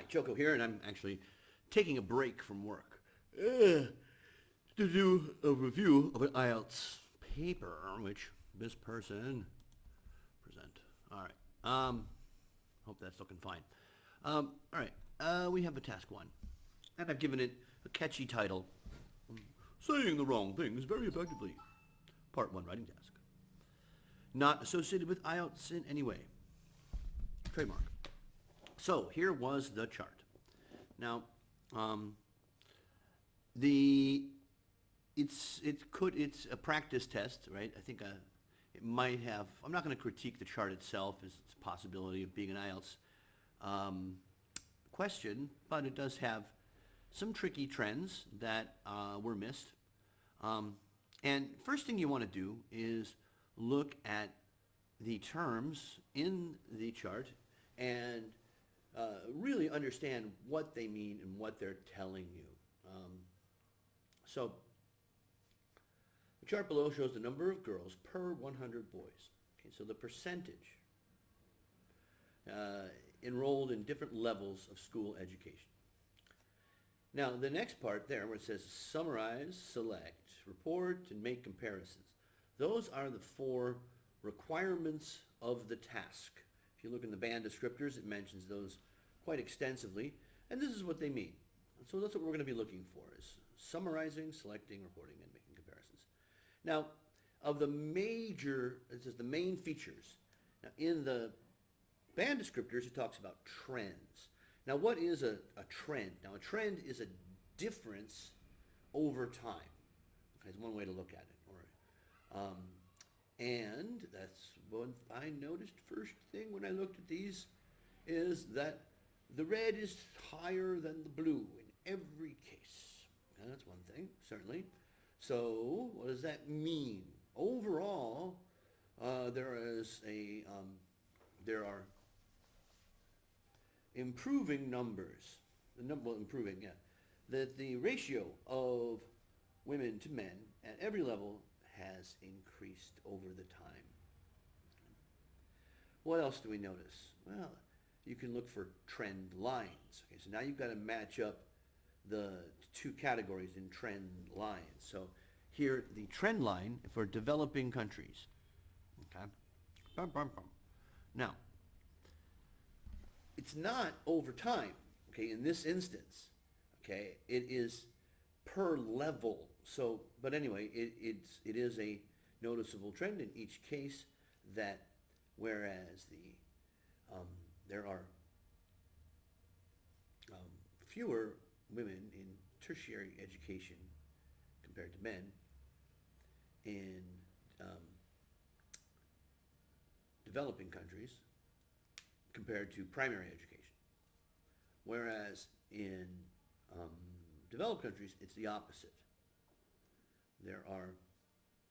Hi, Joko here, and I'm actually taking a break from work to do a review of an IELTS paper, which this person present. All right. Hope that's looking fine. All right. We have a task one, and I've given it a catchy title: "Saying the Wrong Things Very Effectively." Part one, writing task. Not associated with IELTS in any way. Trademark. So here was the chart. Now, the it's a practice test, right? I think it might have. I'm not going to critique the chart itself as its possibility of being an IELTS question, but it does have some tricky trends that were missed. And first thing you want to do is look at the terms in the chart and really understand what they mean and what they're telling you. So the chart below shows the number of girls per 100 boys. Okay, so the percentage enrolled in different levels of school education. Now, the next part there where it says summarize, select, report, and make comparisons. Those are the four requirements of the task. If you look in the band descriptors, it mentions those quite extensively, and this is what they mean. So that's what we're going to be looking for, is summarizing, selecting, reporting, and making comparisons. Now, of the major, this is the main features. Now, in the band descriptors, it talks about trends. Now, what is a trend? Now, a trend is a difference over time. Okay, that's one way to look at it. All right. And that's one I noticed first thing when I looked at these is that the red is higher than the blue in every case. And that's one thing, certainly. So what does that mean? Overall, there are improving numbers. Improving, yeah. That the ratio of women to men at every level has increased over the time. What else do we notice? Well, you can look for trend lines. Okay, so now you've got to match up the two categories in trend lines. So here, the trend line for developing countries. Okay. Now, it's not over time. Okay, in this instance, okay, it is per level. So, but anyway, it is a noticeable trend in each case that whereas there are fewer women in tertiary education compared to men in developing countries compared to primary education. Whereas in developed countries, it's the opposite. There are,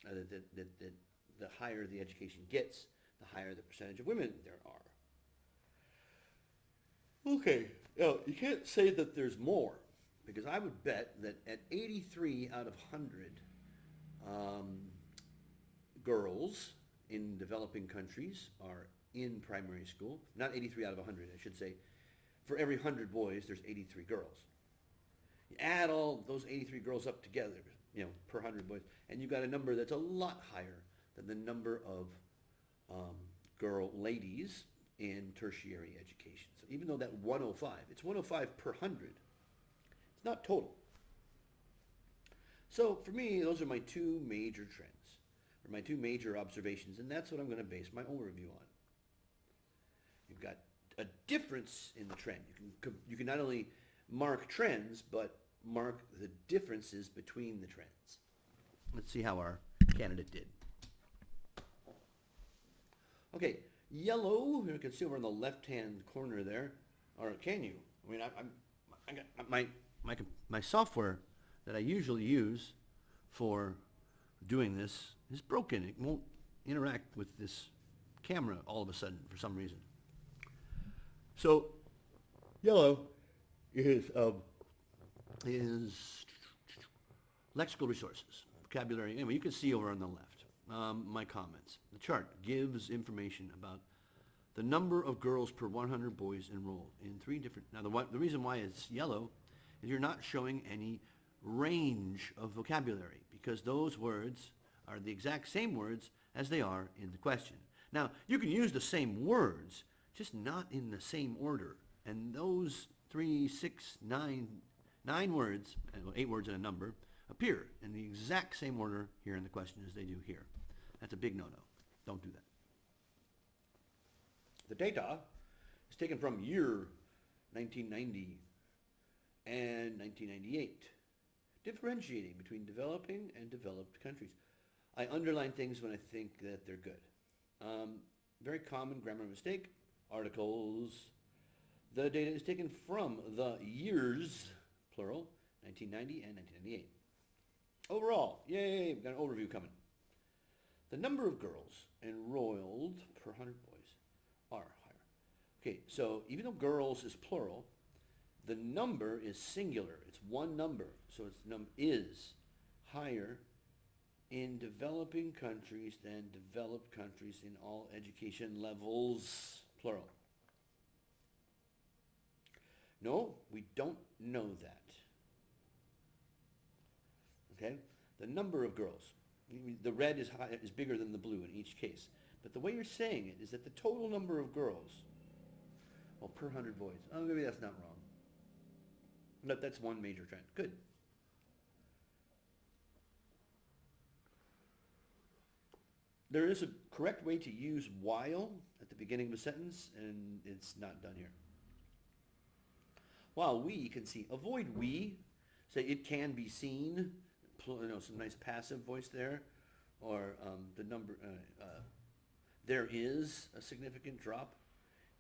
the higher the education gets, the higher the percentage of women there are. Okay, now you can't say that there's more, because I would bet that at 83 out of 100 girls in developing countries are in primary school. Not 83 out of 100, I should say. For every 100 boys, there's 83 girls. You add all those 83 girls up together, per 100 boys, and you've got a number that's a lot higher than the number of ladies in tertiary education. So even though that 105, it's 105 per 100, it's not total. So for me, those are my two major trends, or my two major observations, and that's what I'm going to base my overview on. You've got a difference in the trend. You can not only mark trends, but mark the differences between the trends. Let's see how our candidate did. Okay, yellow, you can see over in the left-hand corner there, or can you? I mean, I got my software that I usually use for doing this is broken. It won't interact with this camera all of a sudden for some reason. So, yellow is lexical resources, vocabulary. Anyway, you can see over on the left my comments. The chart gives information about the number of girls per 100 boys enrolled in three different... Now, the reason why it's yellow is you're not showing any range of vocabulary because those words are the exact same words as they are in the question. Now, you can use the same words, just not in the same order. And those 3, 6, 9 words, 8 words and a number, appear in the exact same order here in the question as they do here. That's a big no-no. Don't do that. The data is taken from year 1990 and 1998, differentiating between developing and developed countries. I underline things when I think that they're good. Very common grammar mistake, articles. The data is taken from the years, plural, 1990 and 1998. Overall, yay, we've got an overview coming. The number of girls enrolled per 100 boys are higher. Okay, so even though girls is plural, the number is singular. It's one number, so its is higher in developing countries than developed countries in all education levels, plural. No, we don't know that. Okay? The number of girls. The red is bigger than the blue in each case. But the way you're saying it is that the total number of girls, well, per 100 boys. Oh, maybe that's not wrong. But that's one major trend. Good. There is a correct way to use while at the beginning of a sentence, and it's not done here. While we can see, avoid we, say it can be seen, some nice passive voice there, or the number, there is a significant drop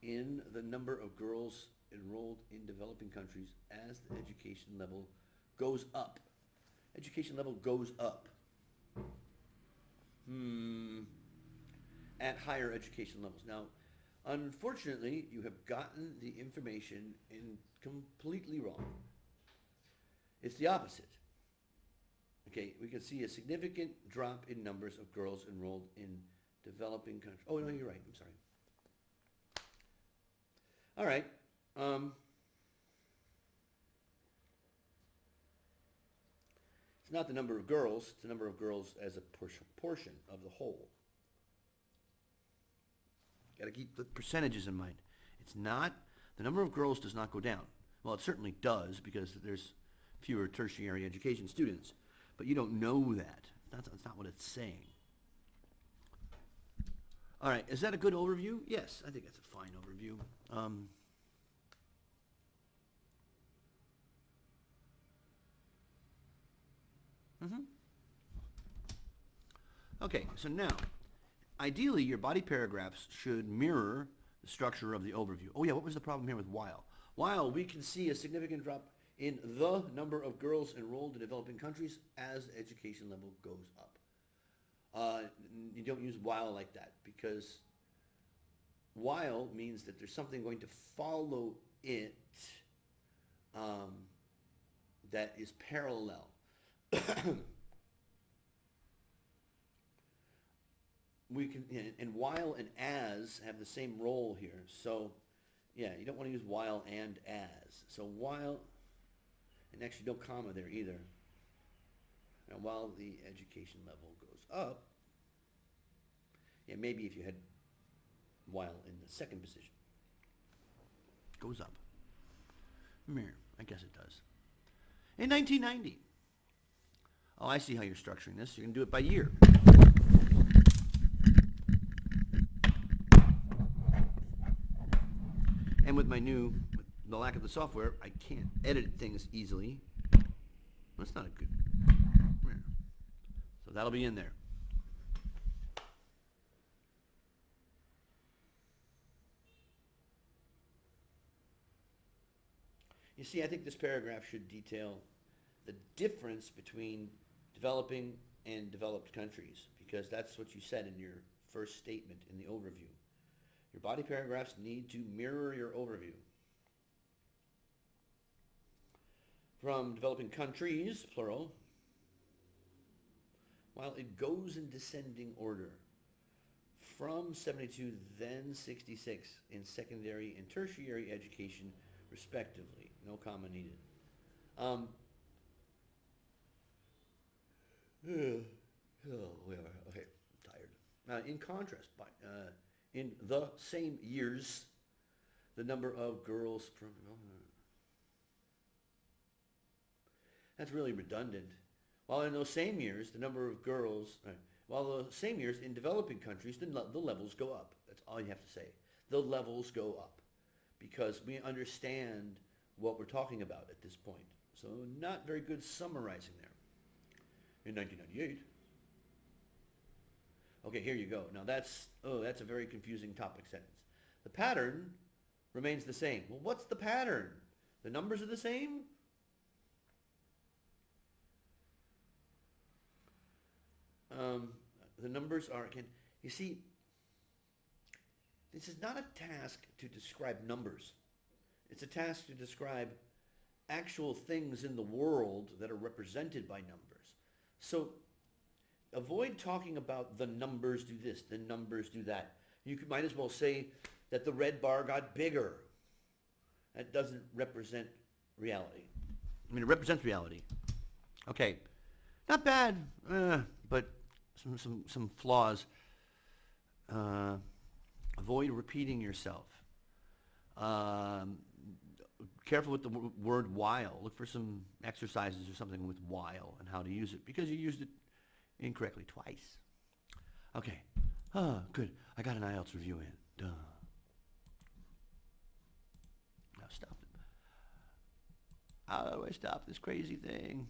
in the number of girls enrolled in developing countries as the education level goes up. Education level goes up. At higher education levels. Now, unfortunately, you have gotten the information in completely wrong. It's the opposite. Okay, we can see a significant drop in numbers of girls enrolled in developing countries. Oh, no, you're right. I'm sorry. All right. It's not the number of girls. It's the number of girls as a portion of the whole. Got to keep the percentages in mind. It's not, the number of girls does not go down. Well, it certainly does because there's fewer tertiary education students. But you don't know that. That's not what it's saying. All right, is that a good overview? Yes, I think that's a fine overview. Okay, so now, ideally, your body paragraphs should mirror the structure of the overview. Oh yeah, what was the problem here with while? While we can see a significant drop in the number of girls enrolled in developing countries as the education level goes up. You don't use while like that because while means that there's something going to follow it that is parallel. We can, and while and as have the same role here. So, yeah, you don't want to use while and as. So while, and actually no comma there either. Now while the education level goes up, yeah, maybe if you had while in the second position. Goes up. Mirror, I guess it does. In 1990. Oh, I see how you're structuring this. You're going to do it by year. And with the lack of the software, I can't edit things easily. That's not a good. So that'll be in there. You see, I think this paragraph should detail the difference between developing and developed countries, because that's what you said in your first statement in the overview. Your body paragraphs need to mirror your overview. From developing countries, plural, while it goes in descending order from 72, then 66 in secondary and tertiary education, respectively. No comma needed. Okay, I'm tired. In contrast, in the same years, the number of girls from... That's really redundant. While in those same years, the number of girls... While the same years in developing countries, the levels go up. That's all you have to say. The levels go up because we understand what we're talking about at this point. So not very good summarizing there. In 1998. Okay, here you go. Now that's a very confusing topic sentence. The pattern remains the same. Well, what's the pattern? The numbers are the same? The numbers are, again, you see, this is not a task to describe numbers. It's a task to describe actual things in the world that are represented by numbers. So avoid talking about the numbers do this, the numbers do that. Might as well say that the red bar got bigger. That doesn't represent reality. I mean, it represents reality. Okay, not bad, but some flaws. Avoid repeating yourself. Careful with the word while. Look for some exercises or something with while and how to use it because you used it incorrectly twice. Okay. Good. I got an IELTS review in. Duh. Now stop it. How do I stop this crazy thing?